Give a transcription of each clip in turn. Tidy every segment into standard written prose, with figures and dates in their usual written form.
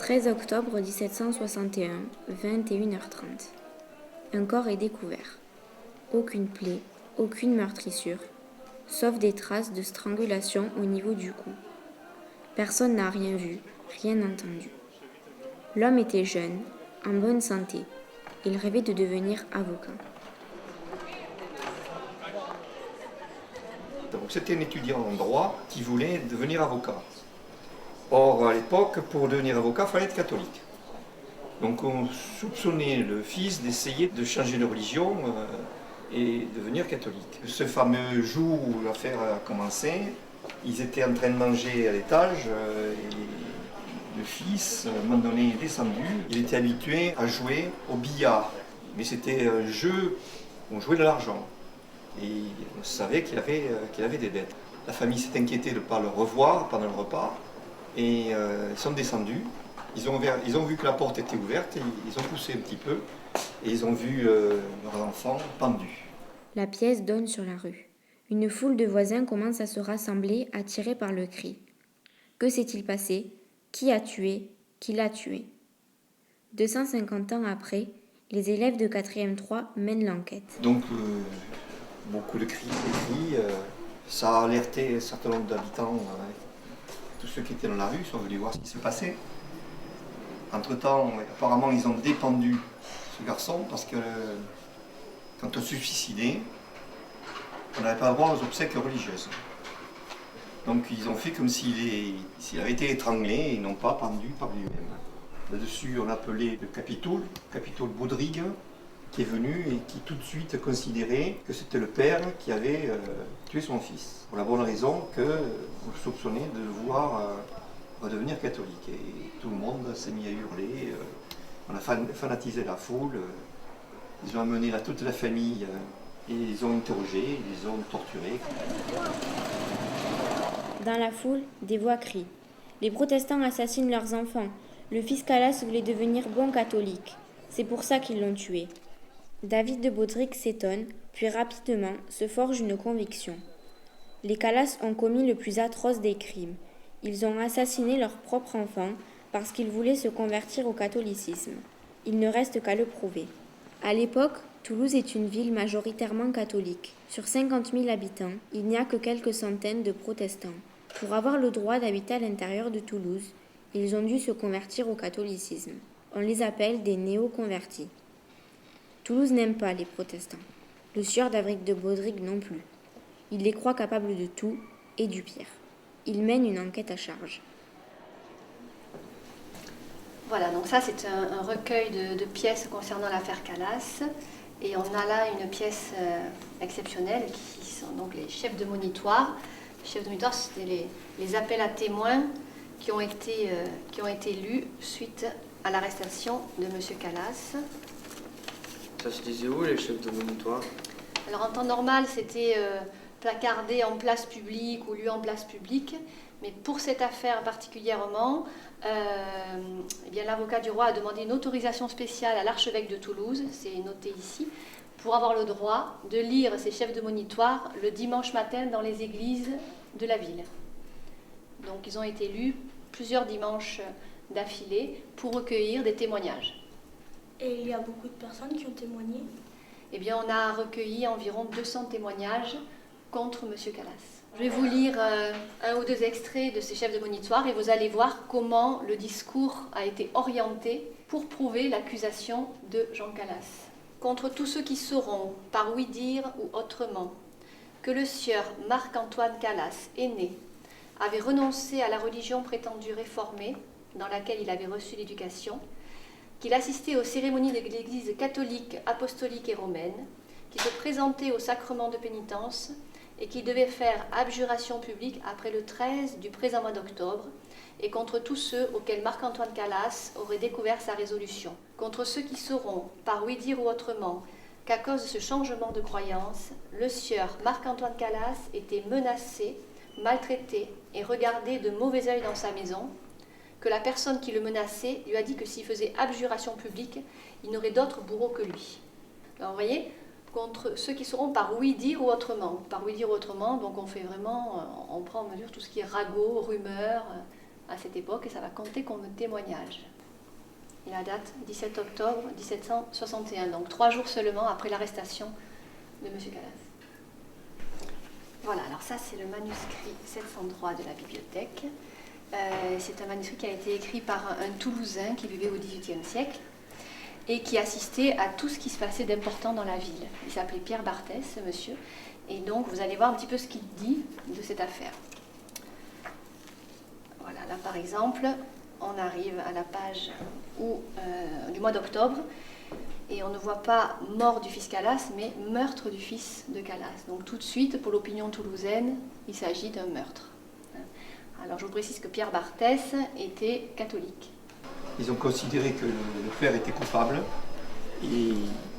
13 octobre 1761, 21h30. Un corps est découvert. Aucune plaie, aucune meurtrissure, sauf des traces de strangulation au niveau du cou. Personne n'a rien vu, rien entendu. L'homme était jeune, en bonne santé. Il rêvait de devenir avocat. Donc c'était un étudiant en droit qui voulait devenir avocat. Or, à l'époque, pour devenir avocat, il fallait être catholique. Donc on soupçonnait le fils d'essayer de changer de religion et devenir catholique. Ce fameux jour où l'affaire a commencé, ils étaient en train de manger à l'étage et le fils, à un moment donné, est descendu. Il était habitué à jouer au billard, mais c'était un jeu où on jouait de l'argent. Et on savait qu'il avait des dettes. La famille s'est inquiétée de ne pas le revoir pendant le repas. Et ils sont descendus, ils ont vu que la porte était ouverte, et ils ont poussé un petit peu, et ils ont vu leurs enfants pendus. La pièce donne sur la rue. Une foule de voisins commence à se rassembler, attirés par le cri. Que s'est-il passé? Qui a tué? Qui l'a tué? 250 ans après, les élèves de 4e 3 mènent l'enquête. Donc, beaucoup de cris, ça a alerté un certain nombre d'habitants. Tous ceux qui étaient dans la rue sont venus voir ce qui se passait. Entre-temps, apparemment, ils ont dépendu ce garçon parce que quand on se suicidait, on n'avait pas le droit aux obsèques religieuses. Donc ils ont fait comme s'il avait été étranglé et non pas pendu par lui-même. Là-dessus, on appelait le capitole Baudrigue, qui est venu et qui tout de suite considérait que c'était le père qui avait tué son fils. Pour la bonne raison que vous le soupçonnez de vouloir redevenir catholique. Et tout le monde s'est mis à hurler, on a fanatisé la foule, ils ont amené là toute la famille et ils ont interrogé, ils ont torturé. Dans la foule, des voix crient. Les protestants assassinent leurs enfants. Le fils Calas voulait devenir bon catholique. C'est pour ça qu'ils l'ont tué. David de Baudric s'étonne, puis rapidement se forge une conviction. Les Calas ont commis le plus atroce des crimes. Ils ont assassiné leur propre enfant parce qu'ils voulaient se convertir au catholicisme. Il ne reste qu'à le prouver. À l'époque, Toulouse est une ville majoritairement catholique. Sur 50 000 habitants, il n'y a que quelques centaines de protestants. Pour avoir le droit d'habiter à l'intérieur de Toulouse, ils ont dû se convertir au catholicisme. On les appelle des néo-convertis. Toulouse n'aime pas les protestants. Le sieur David de Baudric non plus. Il les croit capables de tout et du pire. Il mène une enquête à charge. Voilà, donc ça c'est un recueil de pièces concernant l'affaire Calas. Et on a là une pièce exceptionnelle qui sont donc les chefs de monitoire. Les chefs de monitoire, c'était les appels à témoins qui ont été lus suite à l'arrestation de M. Calas. Ça se disait où, les chefs de monitoire? Alors en temps normal, c'était placardé en place publique ou lu en place publique. Mais pour cette affaire particulièrement, eh bien, l'avocat du roi a demandé une autorisation spéciale à l'archevêque de Toulouse, c'est noté ici, pour avoir le droit de lire ces chefs de monitoire le dimanche matin dans les églises de la ville. Donc ils ont été lus plusieurs dimanches d'affilée pour recueillir des témoignages. Et il y a beaucoup de personnes qui ont témoigné? Eh bien, on a recueilli environ 200 témoignages contre M. Calas. Je vais vous lire un ou deux extraits de ces chefs de monitoire et vous allez voir comment le discours a été orienté pour prouver l'accusation de Jean Calas. Contre tous ceux qui sauront, par ouï-dire ou autrement, que le sieur Marc-Antoine Calas, aîné, avait renoncé à la religion prétendue réformée, dans laquelle il avait reçu l'éducation, qu'il assistait aux cérémonies de l'Église catholique, apostolique et romaine, qu'il se présentait au sacrement de pénitence et qu'il devait faire abjuration publique après le 13 du présent mois d'octobre, et contre tous ceux auxquels Marc-Antoine Calas aurait découvert sa résolution. Contre ceux qui sauront, par ouï-dire ou autrement, qu'à cause de ce changement de croyance, le sieur Marc-Antoine Calas était menacé, maltraité et regardé de mauvais œil dans sa maison, que la personne qui le menaçait lui a dit que s'il faisait abjuration publique, il n'aurait d'autre bourreau que lui. Alors vous voyez, contre ceux qui seront par ouï-dire ou autrement. Par ouï-dire ou autrement, donc on prend en mesure tout ce qui est ragot, rumeur à cette époque, et ça va compter comme témoignage. Et la date, 17 octobre 1761, donc 3 jours seulement après l'arrestation de M. Calas. Voilà, alors ça c'est le manuscrit 703 de la bibliothèque. C'est un manuscrit qui a été écrit par un Toulousain qui vivait au XVIIIe siècle et qui assistait à tout ce qui se passait d'important dans la ville. Il s'appelait Pierre Barthès, ce monsieur, et donc vous allez voir un petit peu ce qu'il dit de cette affaire. Voilà, là par exemple, on arrive à la page du mois d'octobre, et on ne voit pas mort du fils Calas, mais meurtre du fils de Calas. Donc tout de suite, pour l'opinion toulousaine, il s'agit d'un meurtre. Alors je vous précise que Pierre Barthès était catholique. Ils ont considéré que le père était coupable et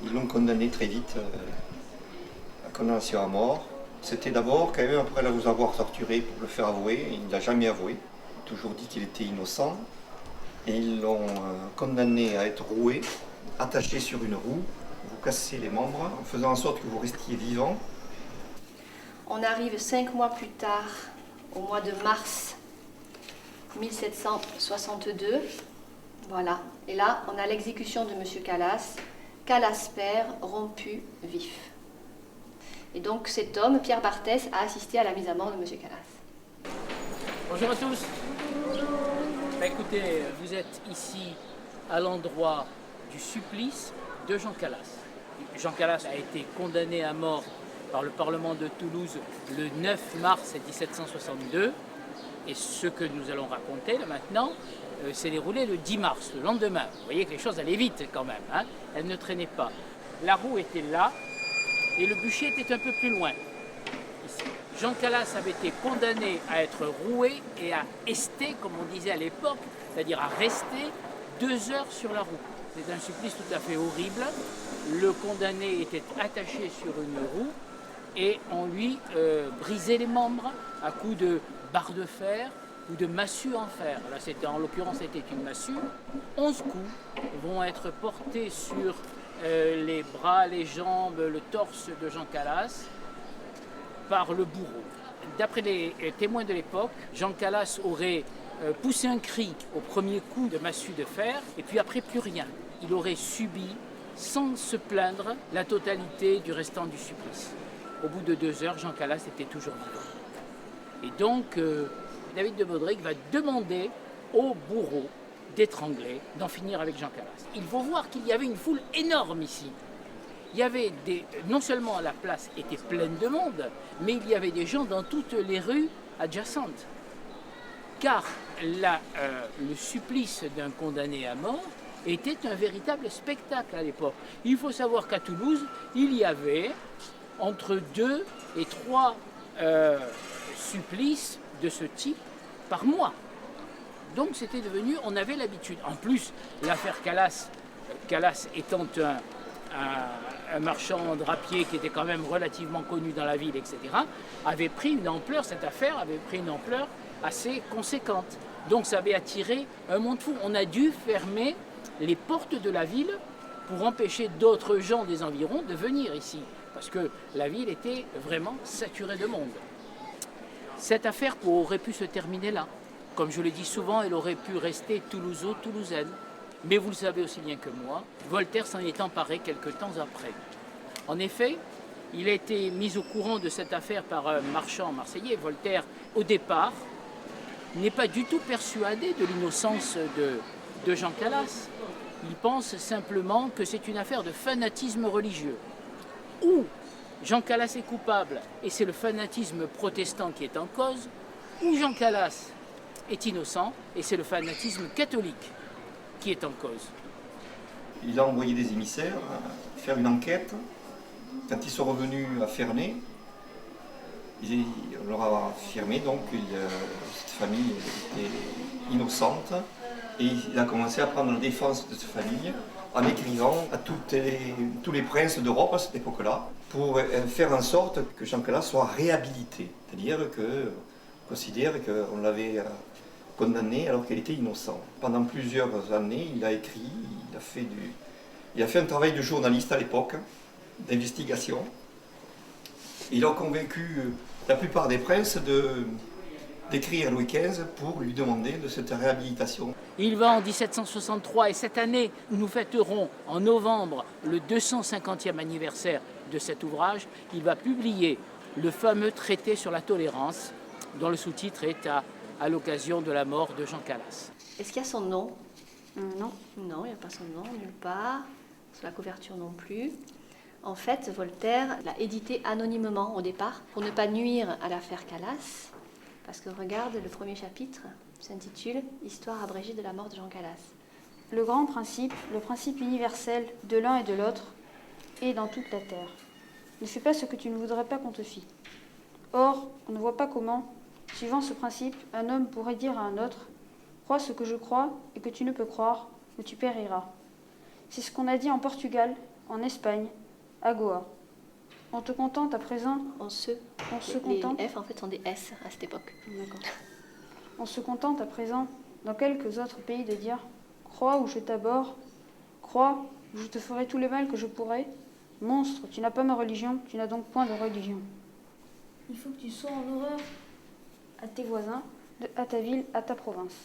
ils l'ont condamné très vite à condamnation à mort. C'était d'abord, quand même, après vous avoir torturé pour le faire avouer, il n'a jamais avoué. Il a toujours dit qu'il était innocent. Et ils l'ont condamné à être roué, attaché sur une roue, vous cassez les membres, en faisant en sorte que vous restiez vivant. On arrive 5 mois plus tard, au mois de mars 1762. Voilà. Et là, on a l'exécution de M. Calas, Calas père, rompu, vif. Et donc cet homme, Pierre Barthès, a assisté à la mise à mort de M. Calas. Bonjour à tous. Écoutez, vous êtes ici à l'endroit du supplice de Jean Calas. Jean Calas a été condamné à mort par le Parlement de Toulouse le 9 mars 1762. Et ce que nous allons raconter là maintenant s'est déroulé le 10 mars, le lendemain. Vous voyez que les choses allaient vite quand même, hein. Elles ne traînaient pas. La roue était là et le bûcher était un peu plus loin. Ici. Jean Calas avait été condamné à être roué et à ester, comme on disait à l'époque, c'est-à-dire à rester 2 heures sur la roue. C'est un supplice tout à fait horrible. Le condamné était attaché sur une roue et on lui brisait les membres à coups de barres de fer ou de massues en fer. Là, en l'occurrence, c'était une massue. 11 coups vont être portés sur les bras, les jambes, le torse de Jean Calas par le bourreau. D'après les témoins de l'époque, Jean Calas aurait poussé un cri au premier coup de massue de fer et puis après plus rien. Il aurait subi, sans se plaindre, la totalité du restant du supplice. Au bout de 2 heures, Jean Calas était toujours vivant. Et donc, David de Baudric va demander au bourreau d'étrangler, d'en finir avec Jean Calas. Il faut voir qu'il y avait une foule énorme ici. Il y avait non seulement la place était pleine de monde, mais il y avait des gens dans toutes les rues adjacentes. Car le supplice d'un condamné à mort était un véritable spectacle à l'époque. Il faut savoir qu'à Toulouse, il y avait entre 2 et 3 supplices de ce type par mois. Donc c'était devenu, on avait l'habitude. En plus, l'affaire Calas étant un marchand drapier qui était quand même relativement connu dans la ville, etc., avait pris une ampleur, cette affaire avait pris une ampleur assez conséquente. Donc ça avait attiré un monde fou. On a dû fermer les portes de la ville pour empêcher d'autres gens des environs de venir ici, parce que la ville était vraiment saturée de monde. Cette affaire aurait pu se terminer là. Comme je le dis souvent, elle aurait pu rester toulousaine. Mais vous le savez aussi bien que moi, Voltaire s'en est emparé quelque temps après. En effet, il a été mis au courant de cette affaire par un marchand marseillais. Voltaire, au départ, n'est pas du tout persuadé de l'innocence de Jean Calas. Il pense simplement que c'est une affaire de fanatisme religieux. Ou Jean Calas est coupable et c'est le fanatisme protestant qui est en cause, ou Jean Calas est innocent et c'est le fanatisme catholique qui est en cause. Il a envoyé des émissaires faire une enquête. Quand ils sont revenus à Ferney, on leur a affirmé donc que cette famille était innocente et il a commencé à prendre la défense de cette famille en écrivant à tous les princes d'Europe à cette époque-là pour faire en sorte que Jean Calas soit réhabilité, c'est-à-dire qu'on considère qu'on l'avait condamné alors qu'il était innocent. Pendant plusieurs années, il a écrit, il a fait un travail de journaliste à l'époque, d'investigation. Il a convaincu la plupart des princes d'écrire Louis XV pour lui demander de cette réhabilitation. Il va en 1763 et cette année, nous fêterons en novembre le 250e anniversaire de cet ouvrage. Il va publier le fameux traité sur la tolérance dont le sous-titre est à l'occasion de la mort de Jean Calas. Est-ce qu'il y a son nom? Non. Non, il n'y a pas son nom, nulle part. Sur la couverture non plus. En fait, Voltaire l'a édité anonymement au départ pour ne pas nuire à l'affaire Calas. Parce que regarde, le premier chapitre s'intitule « Histoire abrégée de la mort de Jean Calas ». Le grand principe, le principe universel de l'un et de l'autre, est dans toute la terre. Ne fais pas ce que tu ne voudrais pas qu'on te fît. Or, on ne voit pas comment, suivant ce principe, un homme pourrait dire à un autre « Crois ce que je crois et que tu ne peux croire, ou tu périras ». C'est ce qu'on a dit en Portugal, en Espagne, à Goa. On te contente à présent. On se contente. Les F en fait sont des S à cette époque. D'accord. On se contente à présent, dans quelques autres pays, de dire « Crois ou je t'aborde, crois ou je te ferai tout le mal que je pourrai. Monstre, tu n'as pas ma religion, tu n'as donc point de religion. » Il faut que tu sois en horreur à tes voisins, à ta ville, à ta province.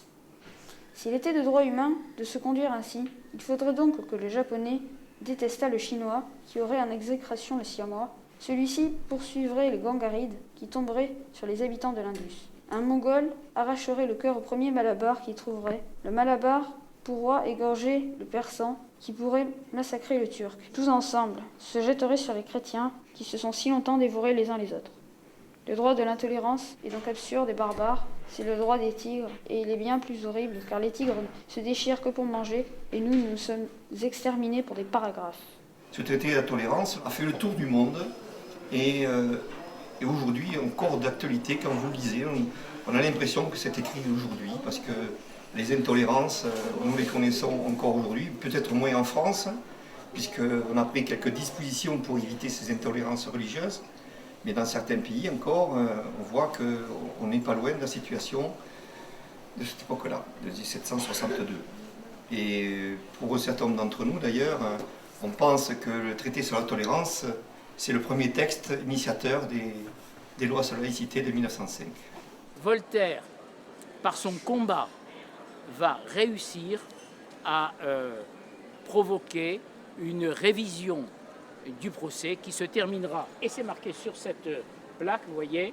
S'il était de droit humain de se conduire ainsi, il faudrait donc que le japonais détestât le chinois, qui aurait en exécration le siamois. Celui-ci poursuivrait les gangarides qui tomberaient sur les habitants de l'Indus. Un mongol arracherait le cœur au premier malabar qu'il trouverait. Le malabar pourra égorger le persan qui pourrait massacrer le turc. Tous ensemble se jetteraient sur les chrétiens qui se sont si longtemps dévorés les uns les autres. Le droit de l'intolérance est donc absurde et barbare. C'est le droit des tigres, et il est bien plus horrible, car les tigres se déchirent que pour manger, et nous sommes exterminés pour des paragraphes. Ce traité de la tolérance a fait le tour du monde, et aujourd'hui, encore d'actualité, quand vous le lisez, on a l'impression que c'est écrit aujourd'hui, parce que les intolérances, nous les connaissons encore aujourd'hui, peut-être moins en France, puisqu'on a pris quelques dispositions pour éviter ces intolérances religieuses. Mais dans certains pays encore, on voit qu'on n'est pas loin de la situation de cette époque-là, de 1762. Et pour un certain nombre d'entre nous d'ailleurs, on pense que le traité sur la tolérance, c'est le premier texte initiateur des lois sur la laïcité de 1905. Voltaire, par son combat, va réussir à provoquer une révision du procès qui se terminera, et c'est marqué sur cette plaque, vous voyez,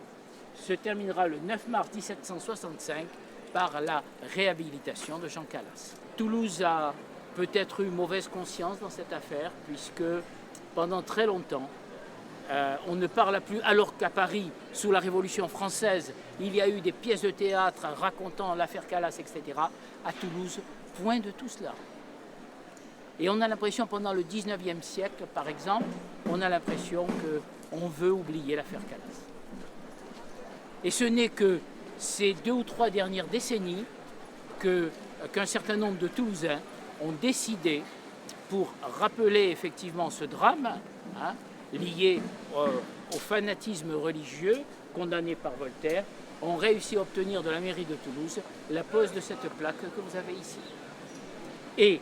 se terminera le 9 mars 1765 par la réhabilitation de Jean Calas. Toulouse a peut-être eu mauvaise conscience dans cette affaire, puisque pendant très longtemps, on ne parla plus, alors qu'à Paris, sous la Révolution française, il y a eu des pièces de théâtre racontant l'affaire Calas, etc. À Toulouse, point de tout cela. Et on a l'impression, pendant le 19e siècle, par exemple, on a l'impression qu'on veut oublier l'affaire Calas. Et ce n'est que ces 2 ou 3 dernières décennies qu'un certain nombre de Toulousains ont décidé, pour rappeler effectivement ce drame, lié au fanatisme religieux condamné par Voltaire, ont réussi à obtenir de la mairie de Toulouse la pose de cette plaque que vous avez ici. Et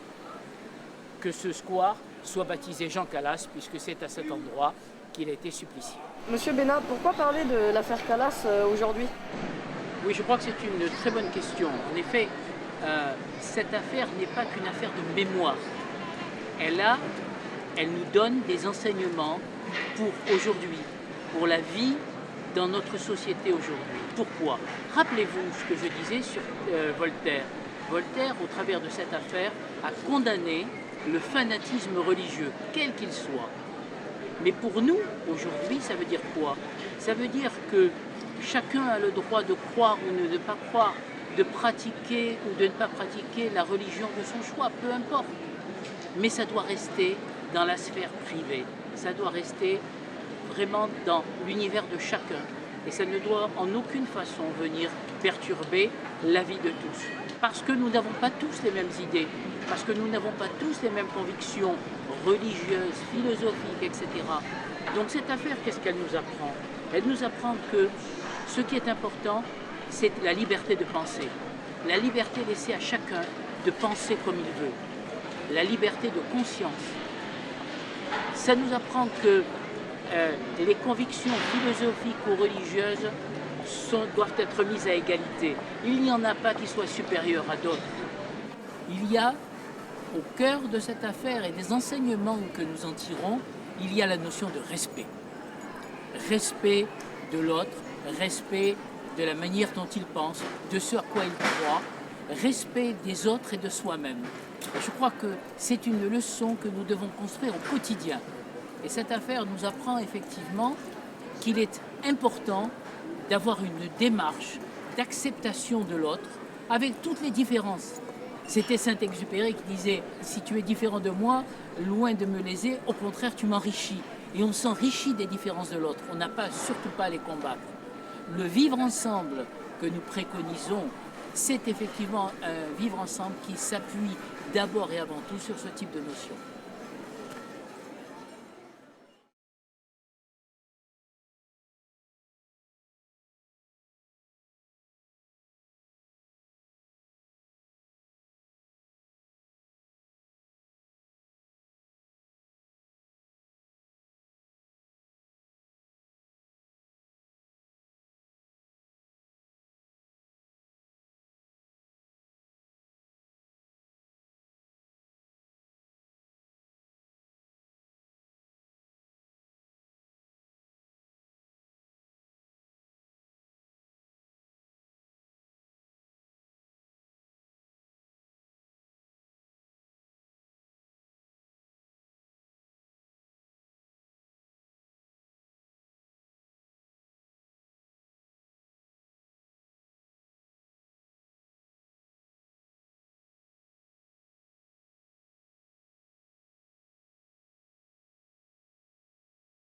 que ce square soit baptisé Jean Calas, puisque c'est à cet endroit qu'il a été supplicié. Monsieur Bénat, pourquoi parler de l'affaire Calas aujourd'hui? Oui, je crois que c'est une très bonne question. En effet, cette affaire n'est pas qu'une affaire de mémoire. Elle nous donne des enseignements pour aujourd'hui, pour la vie dans notre société aujourd'hui. Pourquoi? Rappelez-vous ce que je disais sur Voltaire. Voltaire, au travers de cette affaire, a condamné le fanatisme religieux, quel qu'il soit. Mais pour nous, aujourd'hui, ça veut dire quoi? Ça veut dire que chacun a le droit de croire ou de ne pas croire, de pratiquer ou de ne pas pratiquer la religion de son choix, peu importe. Mais ça doit rester dans la sphère privée, ça doit rester vraiment dans l'univers de chacun. Et ça ne doit en aucune façon venir perturber la vie de tous. Parce que nous n'avons pas tous les mêmes idées, parce que nous n'avons pas tous les mêmes convictions religieuses, philosophiques, etc. Donc cette affaire, qu'est-ce qu'elle nous apprend? Elle nous apprend que ce qui est important, c'est la liberté de penser. La liberté laissée à chacun de penser comme il veut. La liberté de conscience. Ça nous apprend que les convictions philosophiques ou religieuses doivent être mises à égalité. Il n'y en a pas qui soient supérieurs à d'autres. Il y a, au cœur de cette affaire et des enseignements que nous en tirons, il y a la notion de respect. Respect de l'autre, respect de la manière dont il pense, de ce à quoi il croit, respect des autres et de soi-même. Je crois que c'est une leçon que nous devons construire au quotidien. Et cette affaire nous apprend effectivement qu'il est important d'avoir une démarche d'acceptation de l'autre avec toutes les différences. C'était Saint-Exupéry qui disait « Si tu es différent de moi, loin de me léser, au contraire tu m'enrichis ». Et on s'enrichit des différences de l'autre, on n'a surtout pas à les combattre. Le vivre ensemble que nous préconisons, c'est effectivement un vivre ensemble qui s'appuie d'abord et avant tout sur ce type de notion.